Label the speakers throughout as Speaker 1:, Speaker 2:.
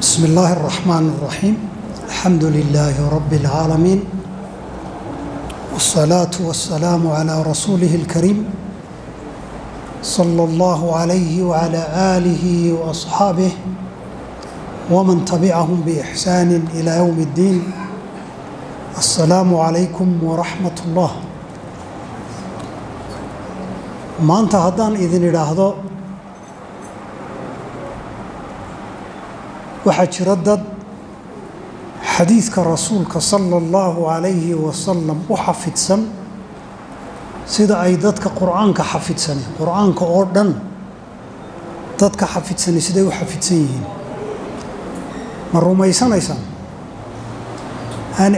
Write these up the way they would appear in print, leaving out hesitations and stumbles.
Speaker 1: بسم الله الرحمن الرحيم الحمد لله رب العالمين والصلاة والسلام على رسوله الكريم صلى الله عليه وعلى آله وأصحابه ومن تبعهم بإحسان إلى يوم الدين. السلام عليكم ورحمة الله. maanta haddaan idin idhaahdo waxaa jira dad xadiidka rasuulka sala allahu calayhi wasalam u xafidsan sida ay dadka qur'aanka xafidsaneen qur'aanka oo dhan dadka xafidsanay siday u xafidsan yihiin ma rumaysanaysaan aan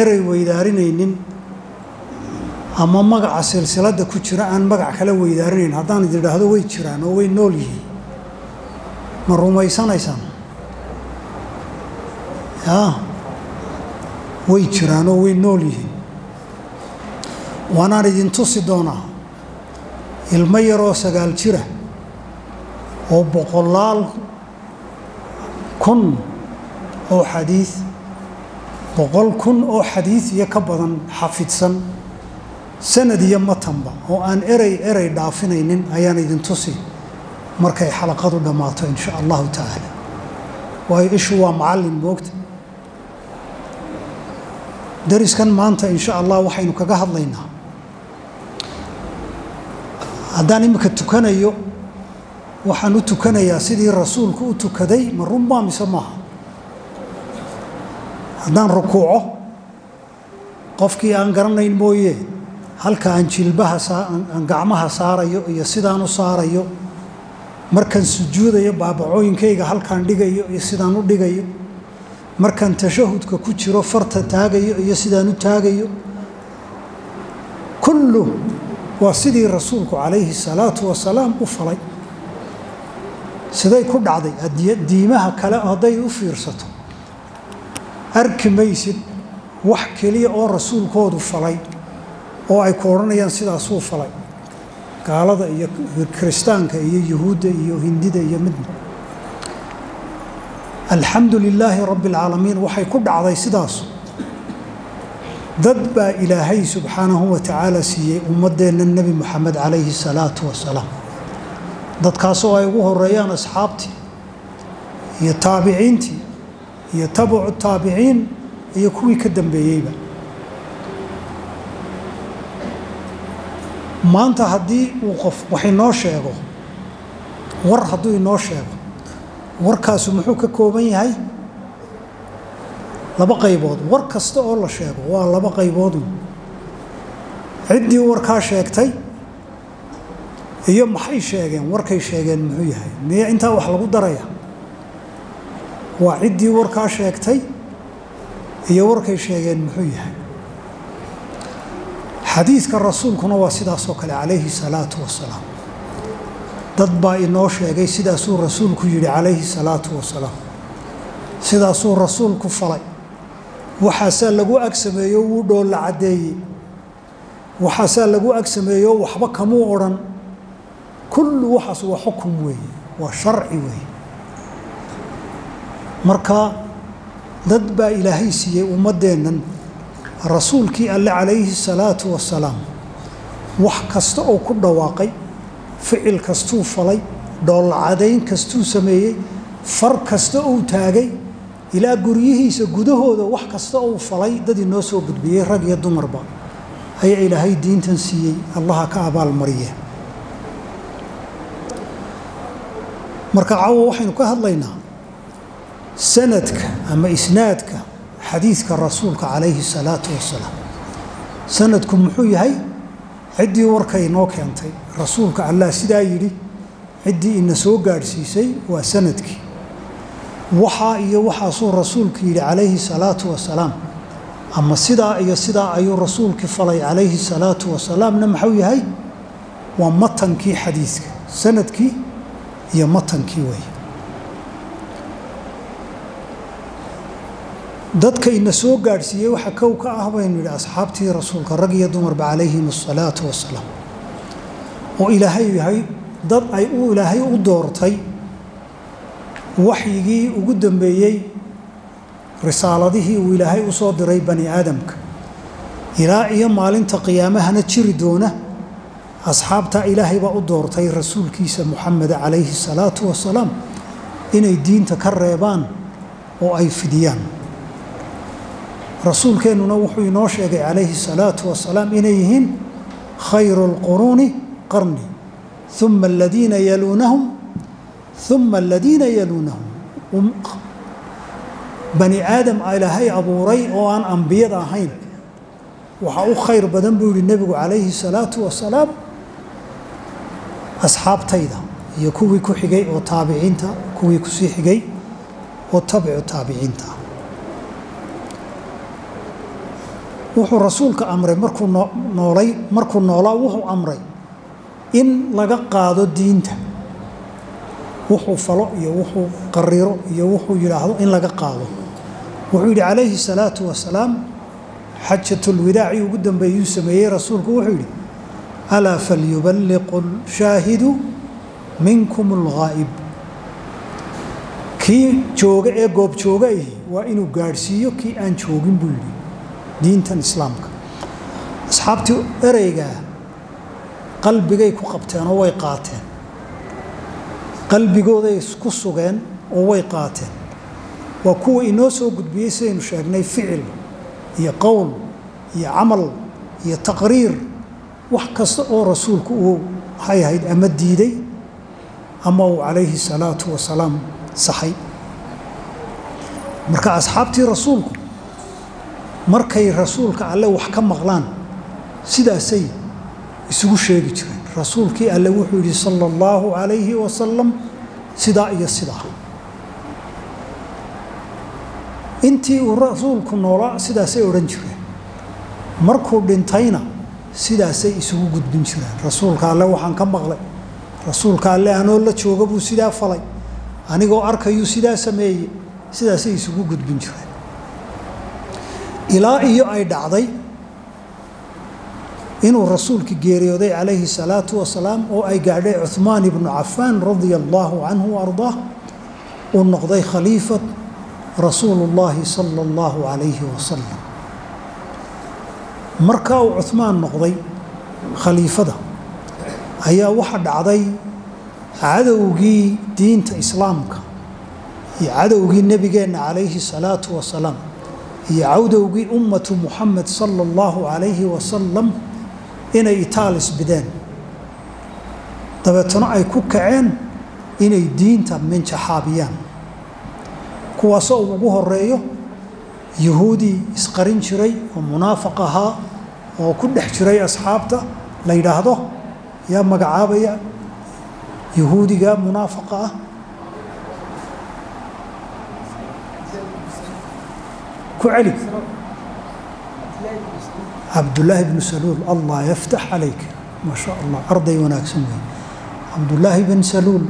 Speaker 1: erey weydaarinaynin ama magaca silsiladda ku jira aan magac kala weydaarinayn haddaan idin idhaahdo way jiraan oo way nool yihiin ma rumaysanaysaan way jiraan oo way nool yihiin waanaan idin tusi doonaa ilmo yaroo 9 jira oo 100,000 oo xadiis 100,000 oo xadiis iyo ka badan xafidsan sanad iyo matanba oo aan erey dhaafinaynin ayaan idin tusi markay xalaqadu dhammaato insha allahu tacaala waayo ishu waa macallin moogta dariskan maanta insha allah waxaynu kaga hadlaynaa haddaan imika tukanayo waxaan u tukanayaa sidii rasuulku u tukaday ma runbaa mise maaha haddaan rukuuco qofkii aan garanayn mooye halka aan jilbaha aan gacmaha saarayo iyo sidaan u saarayo markaan sujuudayo baabacooyinkayga halkaan dhigayo iyo sidaan u dhigayo markaan tashahudka ku jiro farta taagayo iyo sidaan u taagayo kullu waa sidii rasuulku calayhi salaatu wasalaam u falay siday ku dhacday diimaha kale hadday u fiirsato arki maysid wax keliya oo rasuulkoodu falay oo ay ku odhanayaan sidaasuu falay gaalada iyo kiristaanka iyo yuhuudda iyo hindida iyo midna alxamdu lilaahi rabbi alcaalamiin waxay ku dhacday sidaas dad baa ilaahay subxaanahu wa tacaala siiyey ummaddeenna nebi moxamed calayhi salaatu wasalaam dadkaasoo ay ugu horeeyaan asxaabtii iyo taabiciintii iyo tabucu taabiciin iyo kuwii ka dambeeyeyba maanta haddii uu qof wax inoo sheego war hadduu inoo sheego warkaasu muxuu ka kooban yahay 2 qaybood war kasta oo la sheego waa 2 qaybood ciddii warkaa sheegtay iyo maxay sheegeen warkay sheegeen muxuu yahay miya intaa wax lagu daraya waa ciddii warkaa sheegtay iyo warkay sheegeen muxuu yahay xadiiska rasuulkuna waa sidaasoo kale calayhi salaatu wasalaam dad baa inoo sheegay sidaasuu rasuulku yidhi calayhi salaatu wasalaam sidaasuu rasuulku falay waxaasaa lagu ag sameeyo wuu dhoolla caddeeyey waxaasaa lagu ag sameeyo waxba kamuu odhan kullu waxaas waa xukum weeye waa sharci weeye marka dad baa ilaahay siiyey ummaddeennan rasuulkii alle calayhi salaatu wasalaam wax kasta oo ku dhawaaqay ficil kastuu falay dhoolla cadayn kastuu sameeyey far kasta uu taagay ilaa guryihiisa gudahooda wax kasta uu falay dad inoo soo gudbiyey rag iyo dumarba ayaa ilaahay diintan siiyey allaha ka abaalmariye marka caawa waxaynu ka hadlaynaa sanadka ama isnaadka xadiidka rasuulka calayhi salaatu wasalaam sanadku muxuu yahay ciddii warka inoo keentay rasuulka allah sidaa yidhi ciddii ina soo gaadhsiisay waa sanadkii waxaa iyo waxaasuu rasuulku yidhi calayhi salaatu wasalaam ama sidaa iyo sidaa ayuu rasuulkii falay calayhi salaatu wasalaamna muxuu yahay waa matankii xadiidka sanadkii iyo matankii weeye dadka ina soo gaadhsiiyey waxa kow ka ah baynu yidhi asxaabtii rasuulka rag iyo dumarba calayhim asalaatu wasalaam oo ilaahay yahay dad ay ilaahay u doortay waxyigii ugu dambeeyay risaaladihii uu ilaahay u soo diray bani aadamka ilaa iyo maalinta qiyaamahana jiri doona asxaabta ilaahay baa u doortay rasuulkiisa Muhammad calayhi salaatu wasalaam inay diinta ka reebaan oo ay fidiyaan rasuulkeennuna wuxuu inoo sheegay calayhi salaatu wasalaam inay yihiin khayrul quruni qarni thumma alladina yalunahum bani aadam ilaahay abuuray oo aan anbiyada ahayn waxa u khayr badan buu yiri nabigu calayhi salaatu wasalaam asxaabtayda iyo kuwii ku xigay oo taabiciinta kuwii ku sii xigay oo tabicu taabiciinta wuxuu rasuulka amray markuu noolaa wuxuu amray in laga qaado diinta wuxuu falo iyo wuxuu qariro iyo wuxuu yiraahdo in laga qaado wuxuu yiri calayhi salaatu wasalaam xajjatul wadaa'i ugu dambeeyay sameeyay rasuulku wuxuu yiri ala falyuballighu shaahidu minkum alghaib kii jooga ee goob jooga waa inuu gaarsiiyo kii aan joogin buu yiri diintan islaamka asxaabtii ereyga qalbigay ku qabteen oo way qaateen qalbigooda isku sugeen oo way qaateen waa kuwa inoo soo gudbiyay saynu sheegnay ficil iyo qowl iyo amal iyo taqriir wax kasta oo rasuulku uu hay'ad ama diiday ama uu calayhi salaatu wasalaam saxay marka asxaabtii rasuulku markay rasuulka alle wax ka maqlaan sidaasay isugu sheegi jireen rasuulkii alle wuxuu yiri sallallahu alayhi wa sallam sidaa iyo sidaa intii uu rasuulku noolaa sidaasay oran jireen markuu dhintayna sidaasay isugu gudbin jireen rasuulka alle waxaan ka maqlay rasuulka alle anoo la jooga buu sidaa falay anigoo arkayu sidaa sameeyay sidaasay isugu gudbin jireen ilaa iyo ay dhacday inuu rasuulku geeriyooday calayhi salaatu wasalaam oo ay gaadhay Uthman ibn Affan radiyallahu anhu ardaa oo noqday khaliifad rasuulullah sallallahu alayhi wasallam marka uu Uthman noqday khaliifada ayaa waxa dhacday cadawgii diinta islaamka iyo cadawgii nabigeena calayhi salaatu wasalaam iyo cadawgii ummatu Muhammad sallallahu alayhi wasallam inay itaalis bideen dabeetana ay ku kaceen inay diinta minjaxaabiyaan kuwaasoo ugu horeeyo yahuudi isqarin jiray oo munaafiq ahaa oo ku dhex jiray asxaabta la yiraahdo yaa magacaabaya yahuudiga munaafiqa ah ku cali عبد الله بن سلول الله يفتح عليك ما شاء الله أرضي وناكسن عبد الله بن سلول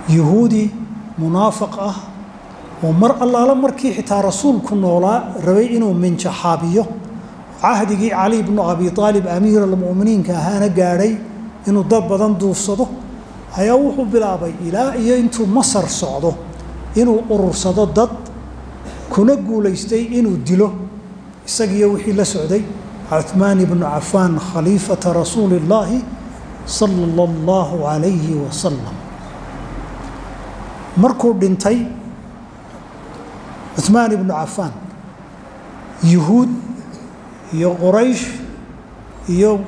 Speaker 1: يهودي منافق ومر الله لمركي حتى رسول كنولا ربي إنه من شحابيه عهدي علي بن أبي طالب أمير المؤمنين كهانا قاري إنه ضب بدن دوصده هيوحو بلابي إلى إنتو مصر صعده إنه أرصده ضد كنقو ليستي إنه دلو isagiyo wixii la socday Uthman ibn Affan khalifata rasuulillah sallallahu alayhi wa sallam markuu dhintay Uthman ibn Affan yahuud iyo quraysh iyo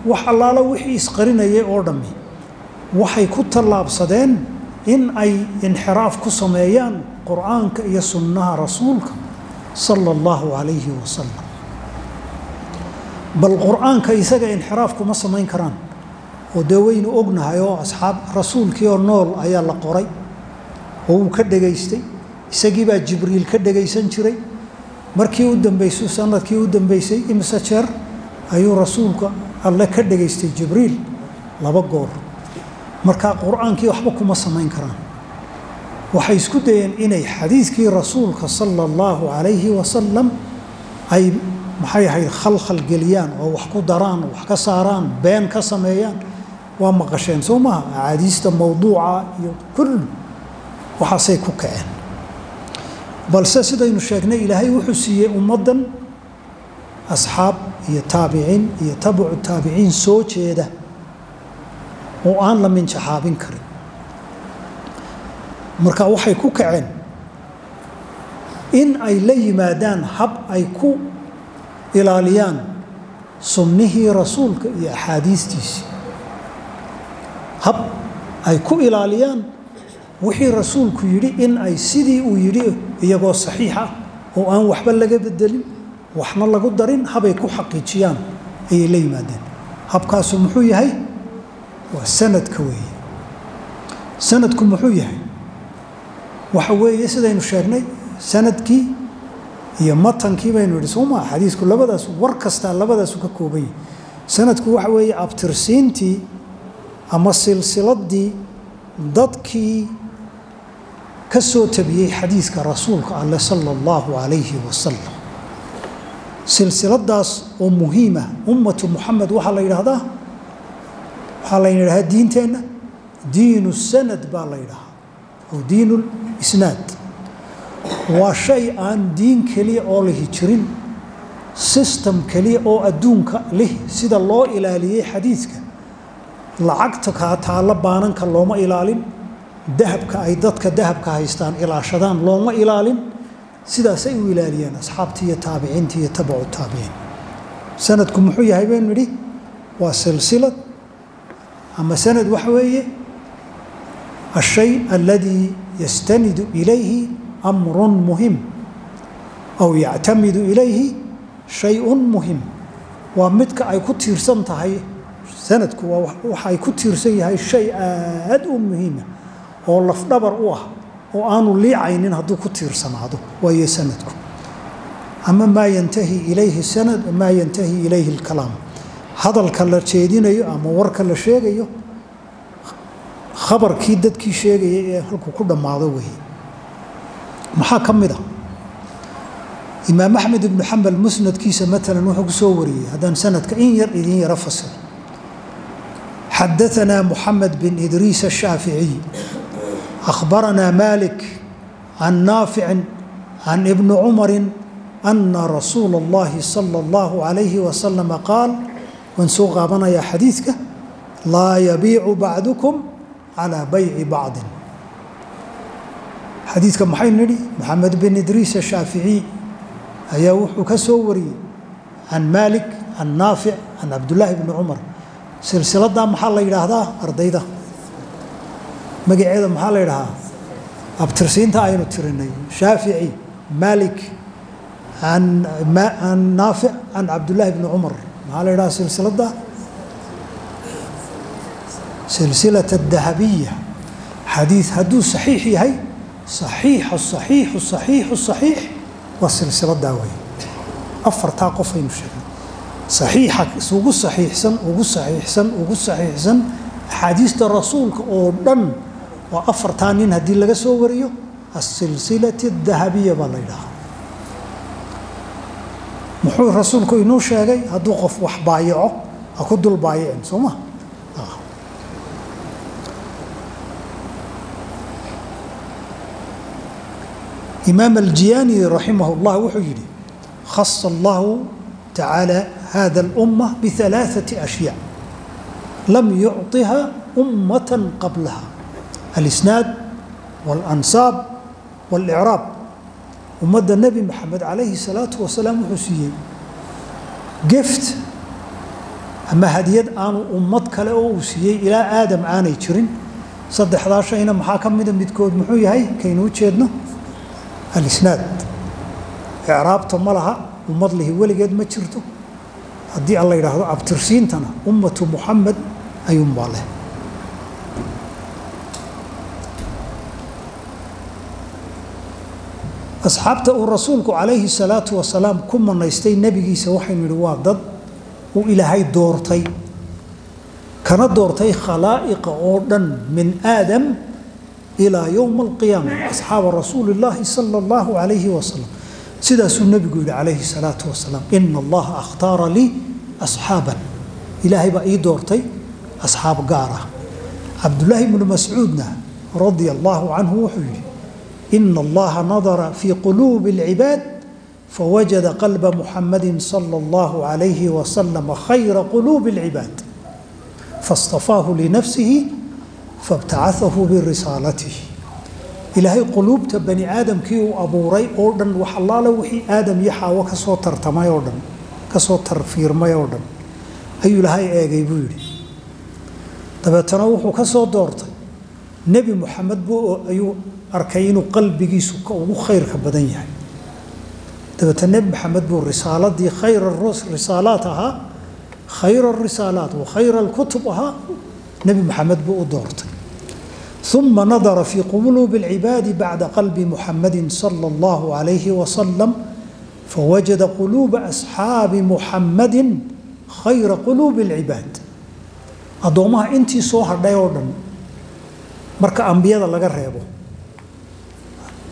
Speaker 1: wax allaala wixii isqarinayay oo dhami waxay ku talaabsadeen in ay inxiraaf ku sameeyaan quraanka iyo sunnaha rasuulka صلى الله عليه وسلم بالقرآن كيسجى انحرافكم مصمين كران ودوين أجنها يا أصحاب رسول كيور نول أيا الله قري هو كده جيستي سجيب جبريل كده جيسن شري مركي ودم بيسو سنة كي ودم بيسي إمساتشر أيو رسولك الله كده جيستي جبريل لا بقول مركا قرآن كي أحبكم مصمين كران وحيسكو دين إني حديث كي رسولك صلى الله عليه وسلم أي محي هاي خلخل جليان أو وحكو دران وحكا صاران بين كسميان وما قشين سوما حديث موضوعة كل waxaasay ku kaceen balse sidaynu sheegnay ilaahay wuxuu siiyey ummaddan asxaab iyo taabiciin iyo tabucu taabiciin soo jeeda oo aan la minjaxaabin karin marka waxay ku kaceen in ay la yimaadaan hab ay ku ilaaliyaan sunnihii rasuulka iyo axaadiistiisii hab ay ku ilaaliyaan wixii rasuulku yidhi in ay sidii uu yidhi iyagoo saxiix ah oo aan waxba laga bedelin waxna lagu darin habay ku xaqiijiyaan ayay la yimaadeen habkaasu muxuu yahay waa sanadka weeye sanadku muxuu yahay waxa weeye sidaynu sheegnay sanadkii iyo matankii baynu yidhi soo maa xadiisku labadaas war kastaa labadaasu ka kooban yahay sanadku waxa weeye abtirsiintii ama silsiladii dadkii ka soo tabiyey xadiiska rasuulka alleh sala allahu calayhi wasalam silsiladaas oo muhiima ummatu muxamed waxaa la yidhaahdaa diinteenna diinu sanad baa la yidhahaa oo diinu isnaad waa shay aan diin keliya oo lihi jirin system keliya oo adduunka lih sida loo ilaaliyey xadiidka lacagta kaa taalla baananka looma ilaalin dahabka ay dadka dahabka haystaan ilaashadaan looma ilaalin sidaasay u ilaaliyeen asxaabtii iyo taabiciintii iyo tabacu taabiciin sanadku muxuu yahay baynu nidhi waa silsilad ama sanad waxa weeye الشيء الذي يستند إليه أمر مهم أو يعتمد إليه شيء مهم ومدك أي كتير سنتهاي سندك وحي كتير سيهاي شيء مهمة والله في دبر وأنا اللي عينين هدو كتير سنعدو وهي سندك أما ما ينتهي إليه السند ما ينتهي إليه الكلام هذا الكلام شيدين أما ورك الشيء khabarkii dadkii sheegayay ee halku ku dhamaado weeye maxaa kamida imaam ahmed ibn hanbal musnadkiisa matalan wuxuu ku soo wariyay hadan sanadka in yar idin yara fasal حدثنا محمد بن إدريس الشافعي أخبرنا مالك عن نافع عن ابن عمر أن رسول الله صلى الله عليه وسلم قال وانسوغ بنا يا حديثك لا يبيع بعضكم على بيع بعض حديث كم حين محمد بن إدريس الشافعي أيوه كسوري عن مالك عن نافع عن عبد الله بن عمر سلسلة دا محل يراها أرضي دا مقعد محل يراها أبترسين تاينو تريني شافعي مالك عن نافع عن عبد الله بن عمر محل يراها سلسلة دا سلسلة الذهبية حديث هدو صحيح هي صحيح الصحيح الصحيح الصحيح والسلسلة داوية أفر تاقفين شيء صحيحك سوق الصحيح سن وقول صحيح سن وقول صحيح سن حديث الرسول أردن وأفر تانين هدي لغا سووريو السلسلة الذهبية بالله محو الرسول كو إنو شاقي هدو قف وحبايعه أكدو البايعين سوما إمام الجياني رحمه الله وحجري خص الله تعالى هذا الأمة بثلاثة أشياء لم يعطها أمة قبلها الإسناد والأنساب والإعراب ومد النبي محمد عليه الصلاة والسلام حسيي قفت أما هديد آن أمت كلا أوسيي إلى آدم آن يتشرين صد 11 هنا محاكم من مدكود محوي هاي كينو تشيدنا الإسناد إعراب تملها ومضله ولقد ما تشرته هدي الله يرحمه أبترسين تنا أمة محمد أيوم بالله أصحابته الرسول عليه الصلاة والسلام كم من يستي نبي سوحي من الوادد وإلى هاي دورتي كانت دورتي خلائق أوردن من آدم إلى يوم القيامة أصحاب رسول الله صلى الله عليه وسلم سيداس النبي يقول عليه الصلاة والسلام إن الله اختار لي أصحابا إلهي بأي دورتي أصحاب قارة عبد الله بن مسعودنا رضي الله عنه وحيه إن الله نظر في قلوب العباد فوجد قلب محمد صلى الله عليه وسلم خير قلوب العباد فاصطفاه لنفسه فابتعثه برسالته إلهي قلوب بني آدم كيو أبو ري أوردن وحلال وحي آدم يحاوى كسو ترتما يوردن كسو ترفير ما يوردن أي لهاي إيغي بيري دبتنا وحو كسو دورتي نبي محمد بو أيو أركينو قلبي سكو خير كبدن يعني دبتنا نبي محمد بو الرسالة دي خير رسالاتها خير الرسالات وخير الكتبها نبي محمد بو دورتي ثم نظر في قلوب العباد بعد قلب محمد صلى الله عليه وسلم فوجد قلوب أصحاب محمد خير قلوب العباد أدوما أنتي صوها دايوردن مركا أنبياء لغا ريبو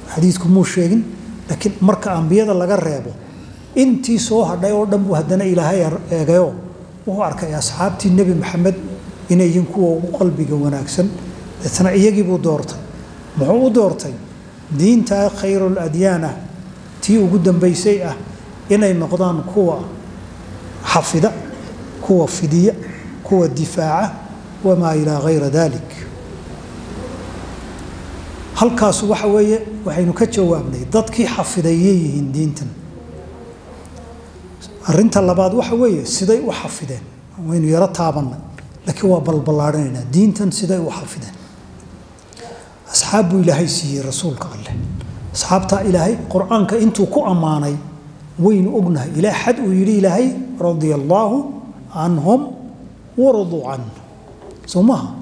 Speaker 1: حديثكم مو شيئين لكن مركا أنبياء لغا ريبو أنتي صوها دايوردن وهدنا إلى هاي غيو وهو أركا أصحابتي النبي محمد إنه ينكو قلبي وناكسن إثناء يجب دورتي محو دورتي دين تا خير الأديانة تي وجودا بيسيئة إن النقدان كوا حفظة كوا فدية كوا الدفاع وما إلى غير ذلك هل كاس وحوية وحين كتشوابني ضدك حفظيه دينتن الرنت اللباد وحوية سيدي وحفظين وين يرى تابنا لكن هو بالبلارين دينتن سيدي وحفظين أصحاب إلهي سي رسولك الله أصحابتا إلهي قرآنك أنتو كو أماني وين أغنى إلى حد ويري إلهي رضي الله عنهم ورضوا عنه سمها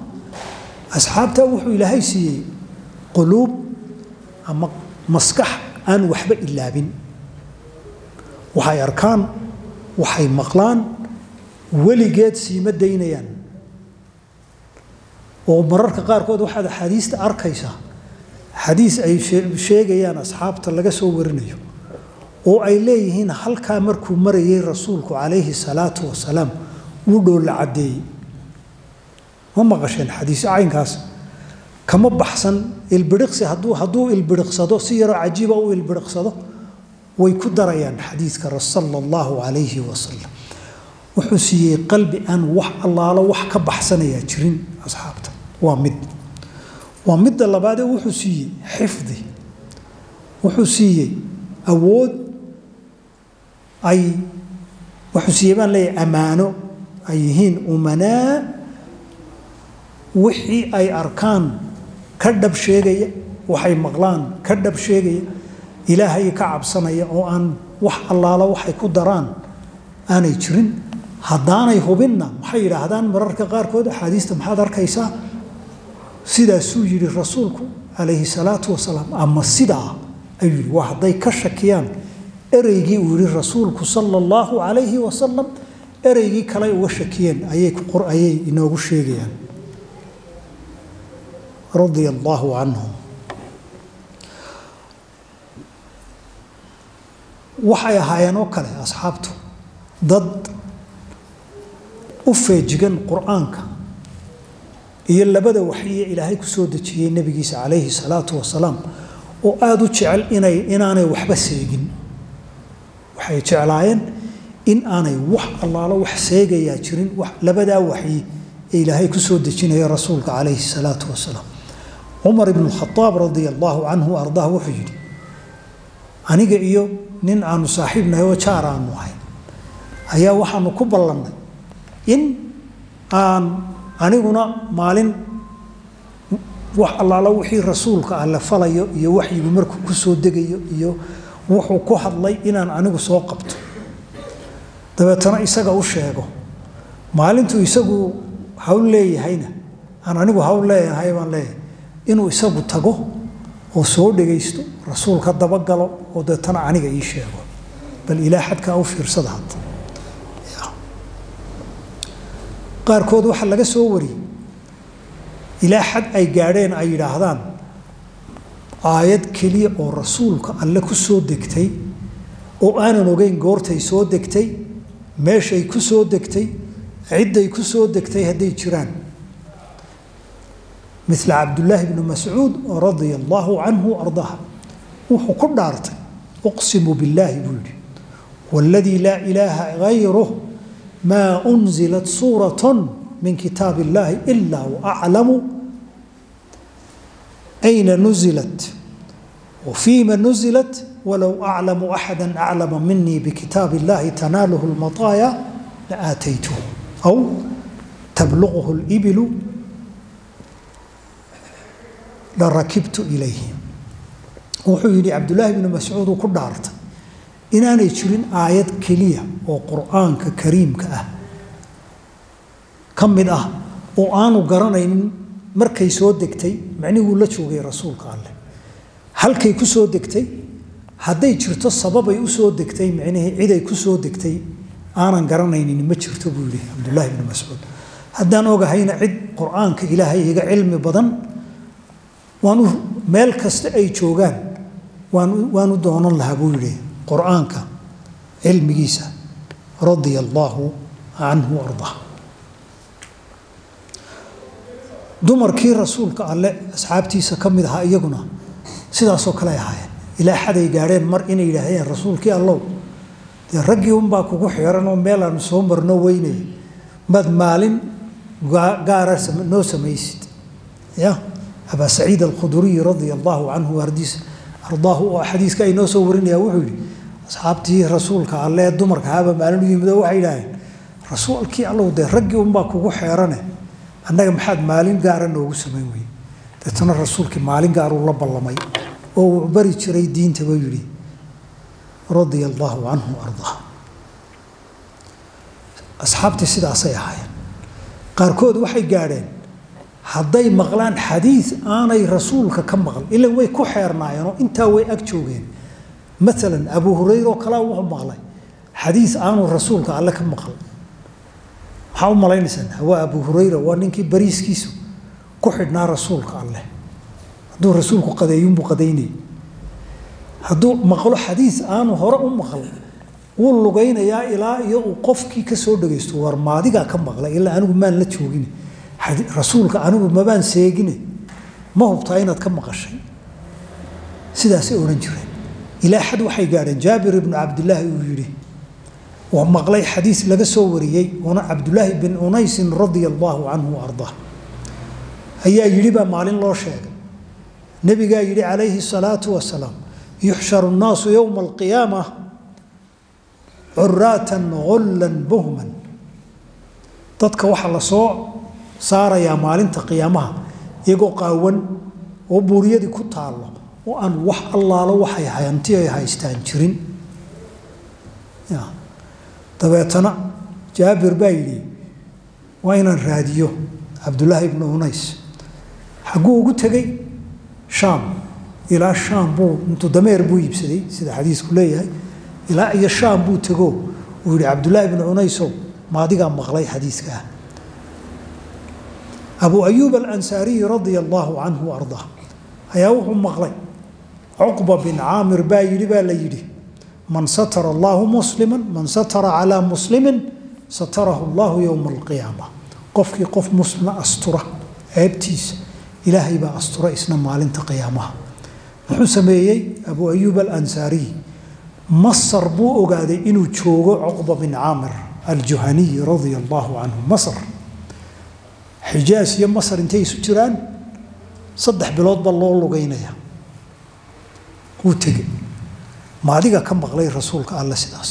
Speaker 1: أصحابتا وحو إلهي سي قلوب أما مسكح أن وحبة إلا بن وحي أركان وحي مقلان ولقيت سي مدينيان ومررك قاركود واحد حديث أركيسة حديث أي شيء يعني أصحاب تلقى سوورنيه أو أي ليه هنا هل كامركم مري رسولك عليه الصلاة والسلام ودول عدي هم غشين حديث عين كاس كم بحسن البرقص هدو البرقص هدو سيرة عجيبة أو البرقص هدو ويكدر يعني حديث صلى الله عليه وسلم وحسي قلبي أن وح الله لا وح كبحسن يا جرين أصحابته ومد الله بعده وحسي حفظي وحسي أود أي وحسي بان لي أمانه أيهين أمناء وحي أي أركان كدب شيء وحي مغلان كدب شيء إلهي كعب صنيع وأن وح الله لا وحي كدران أنا جرين هدانay hubinna maxay yiraahdaan mararka qaar kood xadiista maxaad arkaysaa sida suu yiri rasuulku alayhi salaatu wasalaam ama sida ay waxday ka shakiyaan ereygii uu yiri rasuulku sallallahu alayhi wasallam ereygii kale uu shakiyeen ayay ku qur'ayay inoogu sheegayaan radiyallahu anhum waxay ahaayeen oo kale asxaabtu dad وفجعن قرآنك هي اللبدة وحية إلهي كسود تجيه النبي جيس عليه الصلاة والسلام وآدو تشعل إن أنا وحبة سيجن وحي تشعلين إن أنا وح الله لا وح سيجي يا شرين وح لبدة وحي إلهي كسود تجيه يا رسولك عليه الصلاة والسلام عمر بن الخطاب رضي الله عنه وأرضاه وحجر أنا جايو نن عن صاحبنا هو شار عن واحد هيا وحنا كبلنا إن أنيقنا مالين وح الله لو وحي رسولك على فلا يوحي بمرك كسود دقي يو وحو كحد لي إن أنيق سوقبت دبتنا إسقى وشيء مالين تو إسقى هؤلاء هينا أنا أنيق هؤلاء هايبان لي إنه إسقى تجو وسود دقيستو رسولك دبقله ودتنا أنيق يشيء بل إلى حد كأوفير صدقت qaarkood waxa laga soo wari ilaa xad ay gaareen ay yiraahdaan aayad kaliya oo rasuulka alle ku soo degtay oo aanan ogeyn goortay soo degtay meeshay ku soo degtay ciiday ku soo degtay haday jiraan مثل عبد الله بن مسعود رضي الله عنه وأرضاه وحكم دارته أقسم بالله بولي والذي لا إله غيره ما أنزلت سورة من كتاب الله إلا وأعلم أين نزلت وفيما نزلت ولو أعلم أحدا أعلم مني بكتاب الله تناله المطايا لآتيته أو تبلغه الإبل لركبت إليه وحيني عبد الله بن مسعود وكل دارت إن أنا يشرين آيات كلية وقرآن كريم كم من وأنا قرنين مركي سود دكتي معني ولا شو غير رسول قال هل كي كسود دكتي هذا يشرت السبب يسود دكتي معناه عدا يكسود دكتي أنا قرنين ما شرت بولي عبد الله بن مسعود هذا أنا وجهين عد قرآن كإلهي يجا علم بدن وانو مال كست أي شوغان وانو دون الله بولي قرآنك علم جيسى رضي الله عنه وأرضاه دمر كي رسولك الله أصحابتي سكمدها إيجونا سيدا سوكلا يهاي إلى حد يجارين مر إني إلهي رسولك الله يرجعون باكو حيران وميلا نسومر نويني بد مالين جارس نو سميست يا أبا سعيد الخدري رضي الله عنه وأرديس أرضاه وحديث كأي نو سورين يا وحولي أصحابتي رسولك الله دمر كهذا مالين يمدوا وحيلين رسولك الله ده رجعون باكو حيرانه annaga maxaad maalin gaar ah noogu sameyn weey dadna rasuulka maalin gaar uu la ballamay oo uu bari jiray diinta buu yiri radiyallahu anhu ardaa asxaabti sidaas ay ahaayeen qaarkood waxay gaadheen hadday maqlaan xadiis aanay rasuulka ka maqal ilaa way ku xeernaayeen inta way ag joogeen مثلا ابو هريره kala wuxuu maqlay xadiis aanu rasuulka alle ka maqal maxaa u malaynaysan waa abu hurayra waa ninkii bariiskiisu ku xidhnaa rasuulka alle hadduu rasuulku qadeeyun buu qadeynay hadduu maqlo xadiis aanu hore u maqal wuu lugaynayaa ilaa iyo uu qofkii ka soo dhageysto war maadiga ka maqlay ilaa anigu maan la joogin rasuulka anigu ma baan seegin ma hubtaa inaad ka maqashay sidaas ay oran jireen ilaa xad waxay gaareen jaabir ibn abdullah uu yiri ومقلي حديث لقى سوريي هنا عبد الله بن أنيس رضي الله عنه وأرضاه هيا يجيبها مالين الله شيء نبي قال يجي عليه الصلاة والسلام يحشر الناس يوم القيامة عراة غلا بهما تدك وحل صوع صار يا مالين تقيامها يقو قاون وبوريدي كتع الله وأن وح الله لو وحي هينتي هيستانجرين يا dabeetana jaabir baa yidhi waa inaan raadiyo cabdullaahi ibnu unays xaguu ugu tegey shaam ilaa shaam buu intuu dameer buu iibsaday sida xadiisku leeyahay ilaa iyo shaam buu tego uu yidhi cabdullaahi ibnu unaysow maadigaa maqlay xadiiskaa abu ayuub alansaariy radia allahu canhu waardaa ayaa wuxuu maqlay cuqba bin caamir baa yidhi baa la yidhi من ستر الله مسلما من ستر على مسلم ستره الله يوم القيامة قفك قف مسلم أسترة عبتيس إلهي با أسترة إسنا مالين تقيامها محسمي أبو أيوب الأنساري مصر بو أقادي إنو تشوغو عقبة بن عامر الجهني رضي الله عنه مصر حجاز يا مصر انتي سجران صدح بلاد بالله لغينيا وتجي ما adiga ka maqlay rasuulka alla sidaas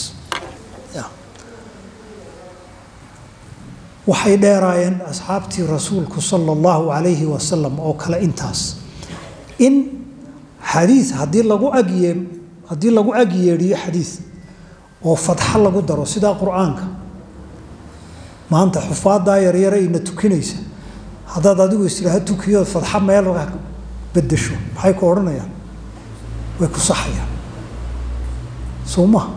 Speaker 1: waxay dheeraayeen asxaabtii rasuulku sallallahu alayhi wa sallam oo kala intaas in xadiis hadii lagu agiyeeriyo xadiis oo fadxa lagu daro sida quraanka maanta xufaada yaryar ay na tukinaysa hadaad adigu istiraahad tukiyo fadxa meel bedesho maxay ku oranayaan way ku saxayaan سوما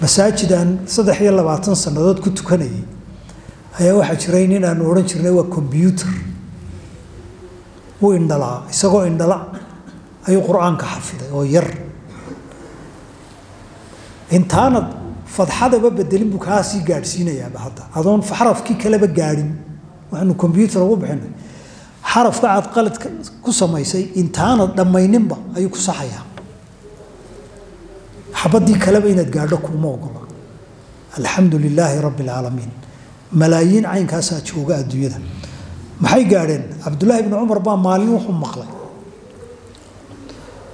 Speaker 1: مساجدان صدح يلا بعطن سنوات كنت كني هيا واحد شرينين أنا ورن شريني وكمبيوتر وإن دلع يسقو إن دلع أي قرآن كحفظه وير إنت أنا فض حدا ببدلين بكاسي قارسين يا بهذا أظن فحرف كي كلا بقارين وإنه كمبيوتر وبحنا xarafka aad qalad ku samaysay intaana dhamayninba ayuu ku saxayaa xabadii kaleba inaad gaadho kuma ogola alxamdulilaahi rabbi alcaalamiin malaayiin caynkaasaa jooga adduunyada maxay gaadheen cabdullaahi ibni cumar baa maalin wuxuu maqlay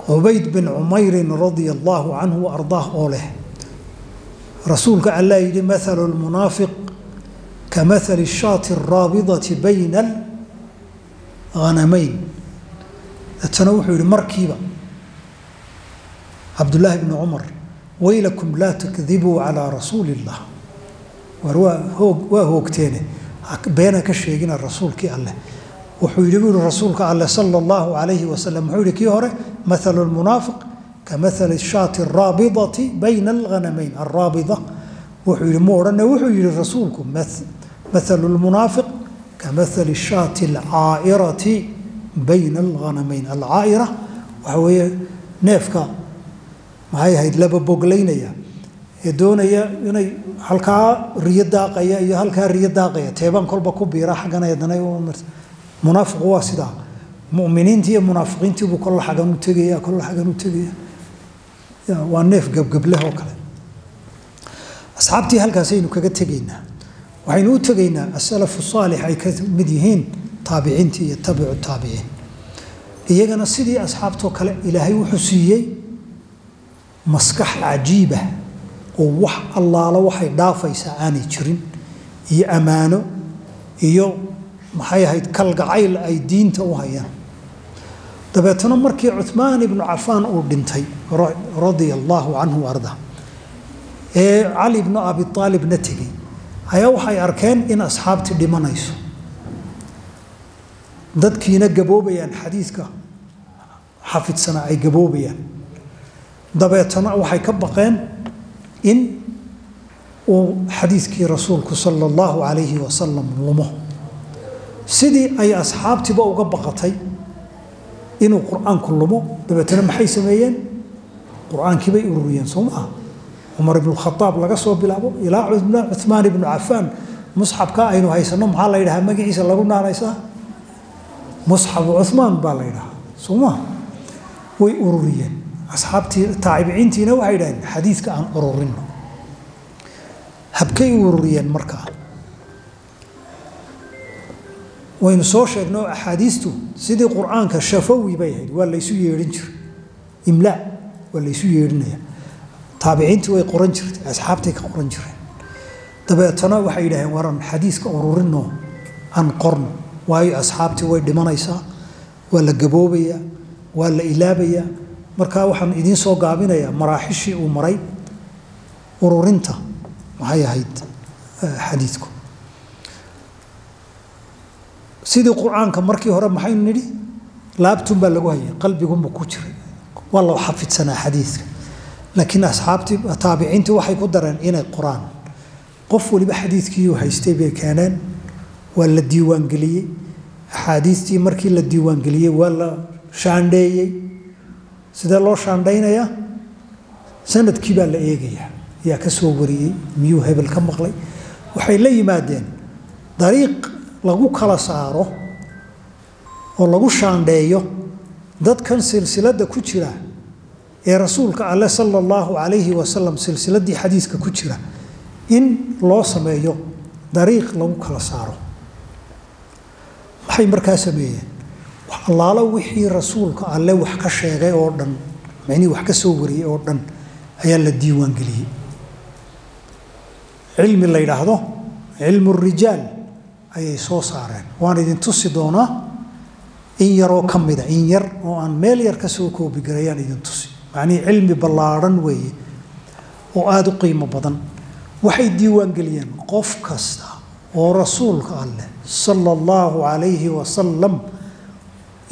Speaker 1: cubayd bin cumeyrin radia allaahu canhu wa ardaah oo leh rasuulka allaa yidhi mathalu lmunaafiq ka mathali shaati araabidati bayna alghanamayn deetana wuxuu yidhi markiiba cabdullaahi bni cumar waylakum laa takdibuu calaa rasuuli illah war waa hoogteene beena ka sheegina rasuulkii alleh wuxuu yidhi buu yihi rasuulka alleh sala allahu calayhi wasalam wuxuu yidhi kii hore mathalu lmunaafiq ka mathali shaati araabidati bayna alghanamayn alraabida wuxuu yidhi mu odhanne wuxuu yidhi rasuulku mathalu lmunaafiq ka mathali shaati alcaa'irati bayna alghanamayn alcaa'ira waxa weeye neefka maxay ahayd laba boglaynaya ee doonaya inay halkaa riyo daaqaya iyo halkaa riyo daaqaya teebaan kolba ku biira xaggan eedanay munaafiqu waa sidaa mu'miniintii iyo munaafiqiintii buu kolla xaggan u tegaya kolla xaggan u tegaya waa neef gabgableh oo kale asxaabtii halkaasaynu kaga tegaynaa waxaynu u tegaynaa asalafu saalix ay ka mid yihiin taabiciintii iyo tabicu taabiciin iyagana sidii asxaabtoo kale ilaahay wuxuu siiyey maskax cajiiba oo wax allaala waxay dhaafaysaa aanay jirin iyo ammaano iyo maxay ahayd kalgacayl ay diinta u hayaan dabeetana markii cuthmaan ibnu cafaan uu dhintay radia allaahu canhu arda ee cali ibnu abi aalibna tegey ayaa waxay arkeen in asxaabtii dhimanayso dadkiina gaboobayaan xadiidka xafidsanaa ay gaboobayaan dabeetana waxay ka baqeen in uu xadiidkii rasuulku sala allahu calayhi wasalam lumo sidii ay asxaabtiiba uga baqatay inuu qur-aanku lumo dabeetana maxay sameeyeen qur-aankii bay ururiyeen soo maaha cumar ibnu khadaab laga soo bilaabo ilaa cuthmaan ibnu cafaan musxabka aynu haysanno maxaa la yidhahaa magaciisa lagu naanaysaa musxabu cuthmaan baa la yidhahaa soo maaha way ururiyeen asxaabtii taabiciintiina waxay yidhaheen xadiidka aan ururino habkay u ururiyeen markaa waynu soo sheegno axaadiistu sidii qur-aanka shafawi bay ahayd waa laysu yeedhin jiray imlaa waa laysu yeedhinaya taabiciintii way qoran jirtay asxaabtay ka qoran jireen dabeetana waxay yidhaaheen waran xadiiska ururino aan qorno waayo asxaabtii way dhimanaysaa waa la gaboobayaa waa la ilaabayaa markaa waxaan idiin soo gaabinayaa maraaxishii uu maray ururinta maxay ahayd xadiidku sidii qur-aanka markii hore maxaynu nidhi laabtun baa lagu hayay qalbigunba ku jiray waa loo xafidsanaa xadiidka laakiin asxaabtii taabiciintii waxay ku dareen inay qoraan qof waliba xadiidkiiuu haystay bay keeneen waa la diiwaangeliyey axaadiistii markii la diiwaangeliyey waa la shaandheeyey sidee loo shaandhaynayaa sanadkii baa la eegayaa yaa ka soo wariyey miyuu hebel ka maqlay waxay la yimaadeen dariiq lagu kala saaro oo lagu shaandheeyo dadkan silsiladda ku jira ee rasuulka alle sala allahu calayhi wasalam silsiladdii xadiiska ku jira in loo sameeyo dariiq lagu kala saaro maxay markaa sameeyeen wax allaalo wixii rasuulka alle wax ka sheegay oo dhan macnihii wax ka soo wariyey oo dhan ayaa la diiwaangeliyey cilmi la yidhaahdo cilmu rijaal ayay soo saareen waan idin tusi doonaa in yaroo ka mida in yar oo aan meel yar ka soo koobigarayaan idin tusi macnihii cilmi ballaadhan weeye oo aada u qiimo badan waxay diiwaangeliyeen qof kasta oo rasuulka alleh sala allahu calayhi wasalam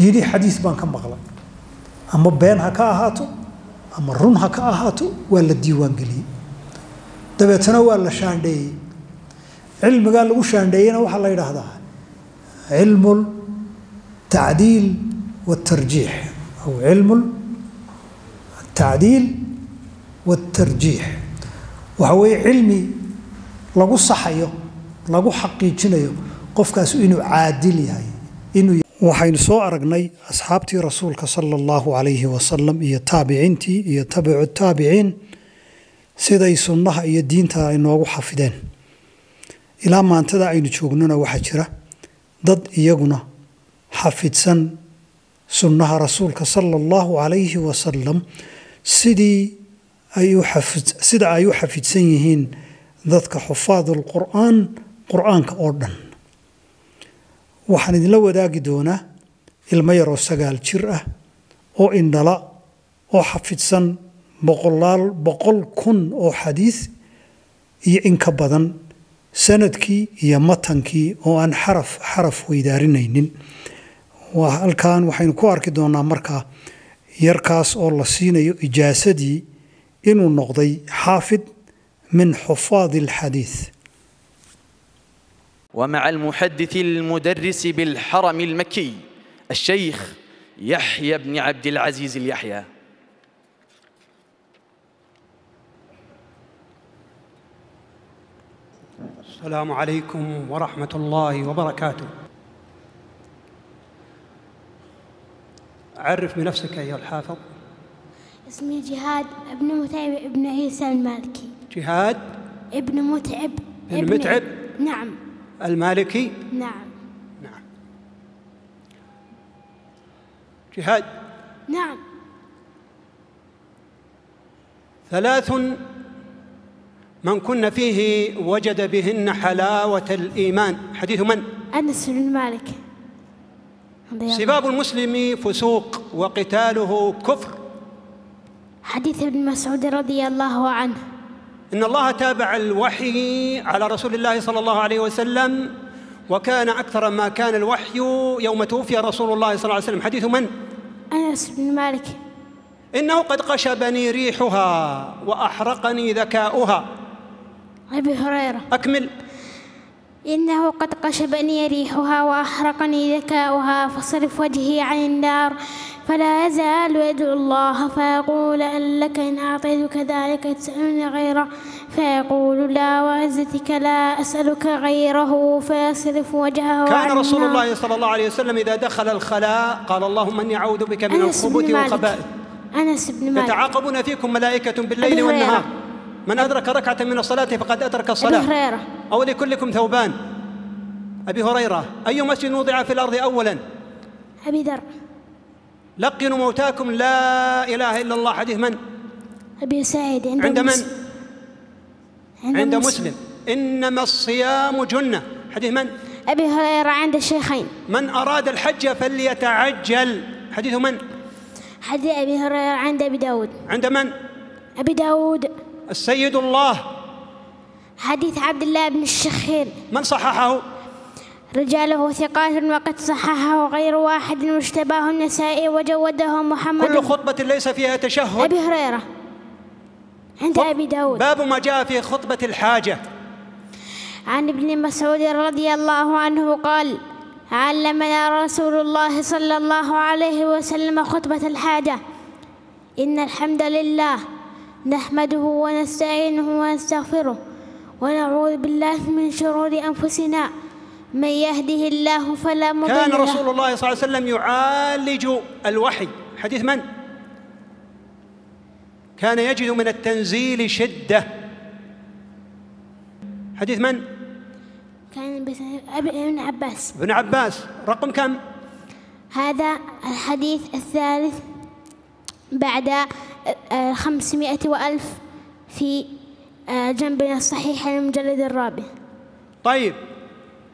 Speaker 1: yidhi xadiis baan ka maqlay ama been ha ka ahaato ama run ha ka ahaato waa la diiwaangeliyey dabeetana waa la shaandheeyey cilmigaa lagu shaandheeyena waxaa la yidhaahdaa cilmu tacdiil waatarjiix aw cilmu tacdiil waatarjiix waxa weeye cilmi lagu saxayo lagu xaqiijinayo qofkaas inuu caadil yahay inuu waxaynu soo aragnay asxaabtii rasuulka sala allahu calayhi wasalam iyo taabiciintii iyo tabicu taabiciin siday sunnaha iyo diinta ay noogu xafideen ilaa maantada aynu joognona waxaa jira dad iyaguna xafidsan sunnaha rasuulka sala allahu calayhi wasalam sida ay u xafidsan yihiin dadka xufaadul qur'aan qur'aanka oo dhan waxaan idinla wadaagi doonaa ilmo yaroo 9 jir ah oo indhala oo xafidsan boqol kun oo xadiis iyo in ka badan sanadkii iyo matankii oo aan xaraf weydaarinaynin halkan waxaynu ku arki doonaa markaa yarkaas oo la siinayo ijaasadii inuu noqday xaafid min xufaad alxadiis.
Speaker 2: ومع المحدث المدرس بالحرم المكي الشيخ يحيى بن عبد العزيز اليحيى.
Speaker 3: السلام عليكم ورحمة الله وبركاته. عرف بنفسك أيها الحافظ.
Speaker 4: اسمي جهاد ابن متعب ابن عيسى المالكي.
Speaker 3: جهاد
Speaker 4: ابن متعب
Speaker 3: ابن متعب.
Speaker 4: نعم.
Speaker 3: المالكي.
Speaker 4: نعم.
Speaker 3: نعم. جهاد.
Speaker 4: نعم.
Speaker 3: 3 من كن فيه وجد بهن حلاوة الإيمان. حديث من؟
Speaker 4: أنس بن مالك.
Speaker 3: سباب المسلم فسوق وقتاله كفر.
Speaker 4: حديث ابن مسعود رضي الله عنه.
Speaker 3: إن الله تابع الوحي على رسول الله صلى الله عليه وسلم وكان أكثر ما كان الوحي يوم توفي رسول الله صلى الله عليه وسلم. حديث من؟
Speaker 4: أنس بن مالك.
Speaker 3: إنه قد قشبني ريحها وأحرقني ذكاؤها.
Speaker 4: أبي هريرة.
Speaker 3: أكمل.
Speaker 4: إنه قد قشبني ريحها وأحرقني ذكاؤها فصرف وجهي عن النار فلا يزال يدعو الله فيقول أن لك إن أعطيتك ذلك تسألني غيره فيقول لا وعزتك لا أسألك غيره فيصرف وجهه
Speaker 3: كان
Speaker 4: عن
Speaker 3: رسول
Speaker 4: النار.
Speaker 3: الله صلى الله عليه وسلم إذا دخل الخلاء قال اللهم إني أعوذ بك من الخبث والخبائث.
Speaker 4: أنس بن مالك.
Speaker 3: يتعاقبون فيكم ملائكة بالليل والنهار من أدرك ركعة من الصلاة فقد أدرك الصلاة.
Speaker 4: أبي هريرة.
Speaker 3: أو لكلكم ثوبان. أبي هريرة أي مسجد وضع في الأرض أولا؟
Speaker 4: أبي ذر.
Speaker 3: لقنوا موتاكم لا إله إلا الله. حديث من؟
Speaker 4: أبي سعيد.
Speaker 3: عند من؟
Speaker 4: عند
Speaker 3: مسلم. إنما الصيام جنة. حديث من؟
Speaker 4: أبي هريرة عند الشيخين.
Speaker 3: من أراد الحج فليتعجل. حديث من؟
Speaker 4: حديث أبي هريرة عند أبي داود.
Speaker 3: عند من؟
Speaker 4: أبي داود.
Speaker 3: السيد الله.
Speaker 4: حديث عبد الله بن الشخير.
Speaker 3: من صححه؟
Speaker 4: رجاله ثقات وقد صححه غير واحد واشتباه النسائي وجوده محمد.
Speaker 3: كل خطبة ليس فيها تشهد.
Speaker 4: أبي هريرة عند أبي داود.
Speaker 3: باب ما جاء في خطبة الحاجة.
Speaker 4: عن ابن مسعود رضي الله عنه قال علمنا رسول الله صلى الله عليه وسلم خطبة الحاجة إن الحمد لله نحمده ونستعينه ونستغفره ونعوذ بالله من شرور أنفسنا من يهده الله فلا مضل له.
Speaker 3: كان رسول الله صلى الله عليه وسلم يعالج الوحي. حديث من؟ كان يجد من التنزيل شدة. حديث من؟
Speaker 4: كان ابن عباس.
Speaker 3: ابن عباس. رقم كم؟
Speaker 4: هذا الحديث الثالث بعد 500 وألف في جنبنا الصحيح المجلد الرابع.
Speaker 3: طيب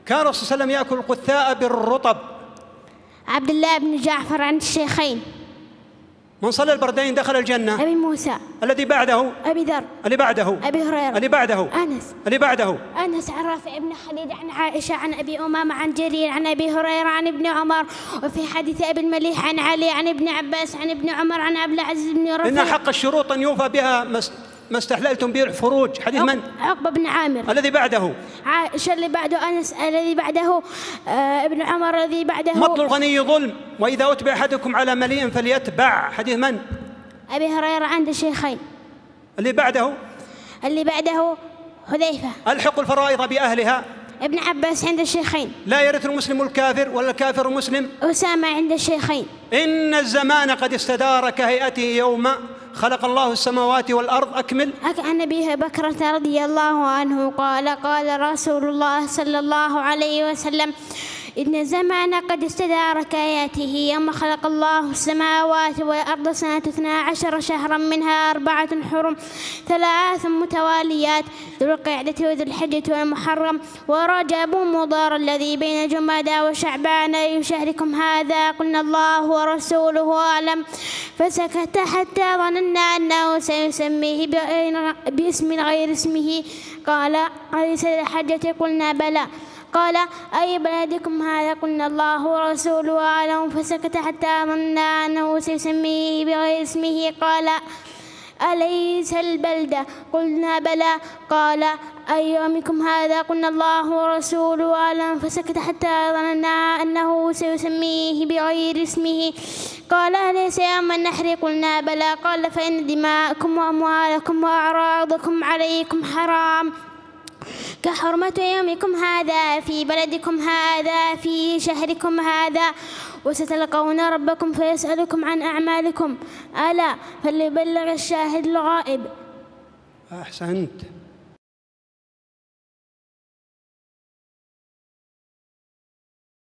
Speaker 3: كان الرسول صلى الله عليه وسلم يأكل القثاء بالرطب.
Speaker 4: عبد الله بن جعفر عند الشيخين.
Speaker 3: من صلى البردين دخل الجنة.
Speaker 4: أبي موسى.
Speaker 3: الذي بعده؟
Speaker 4: أبي ذر.
Speaker 3: اللي بعده؟
Speaker 4: أبي هريرة.
Speaker 3: اللي بعده؟
Speaker 4: أنس.
Speaker 3: اللي بعده؟
Speaker 4: أنس عن رافع بن خديج عن عائشة عن أبي أمامة عن جرير عن أبي هريرة عن ابن عمر. وفي حديث أبي المليح عن علي عن ابن عباس عن ابن عمر عن عبد العزيز بن رفيع.
Speaker 3: إن حق الشروط أن يوفى بها ما استحللتم به الفروج. حديث من؟
Speaker 4: عقبة بن عامر.
Speaker 3: الذي بعده؟
Speaker 4: عائشة اللي بعده أنس الذي بعده ابن عمر الذي بعده
Speaker 3: مطل الغني ظلم وإذا أتبع أحدكم على مليء فليتبع. حديث من؟
Speaker 4: أبي هريرة عند الشيخين.
Speaker 3: اللي بعده؟
Speaker 4: اللي بعده حذيفة.
Speaker 3: ألحق الفرائض بأهلها.
Speaker 4: ابن عباس عند الشيخين.
Speaker 3: لا يرث المسلم الكافر ولا الكافر المسلم.
Speaker 4: أسامة عند الشيخين.
Speaker 3: إن الزمان قد استدار كهيئته يوم خلق الله السماوات والأرض. أكمل.
Speaker 4: عن أبي بكرة رضي الله عنه قال قال رسول الله صلى الله عليه وسلم إن الزمان قد استدار كهيئته يوم خلق الله السماوات والأرض سنة 12 شهرا منها 4 حرم 3 متواليات ذو القعدة وذو الحجة والمحرم ورجب مضار الذي بين جمادى وشعبان أي شهركم هذا قلنا الله ورسوله أعلم فسكت حتى ظننا أنه سيسميه باسم غير اسمه قال أليس الحجة قلنا بلى قال أي بلدكم هذا قلنا الله ورسوله أعلم فسكت حتى ظننا أنه سيسميه بغير اسمه قال أليس البلدة قلنا بلى قال أي يومكم هذا قلنا الله ورسوله أعلم فسكت حتى ظننا أنه سيسميه بغير اسمه قال أليس يوم النحر قلنا بلى قال فإن دماءكم وأموالكم وأعراضكم عليكم حرام كحرمة يومكم هذا في بلدكم هذا في شهركم هذا وستلقون ربكم فيسألكم عن أعمالكم ألا فليبلغ الشاهد الغائب.
Speaker 3: أحسنت.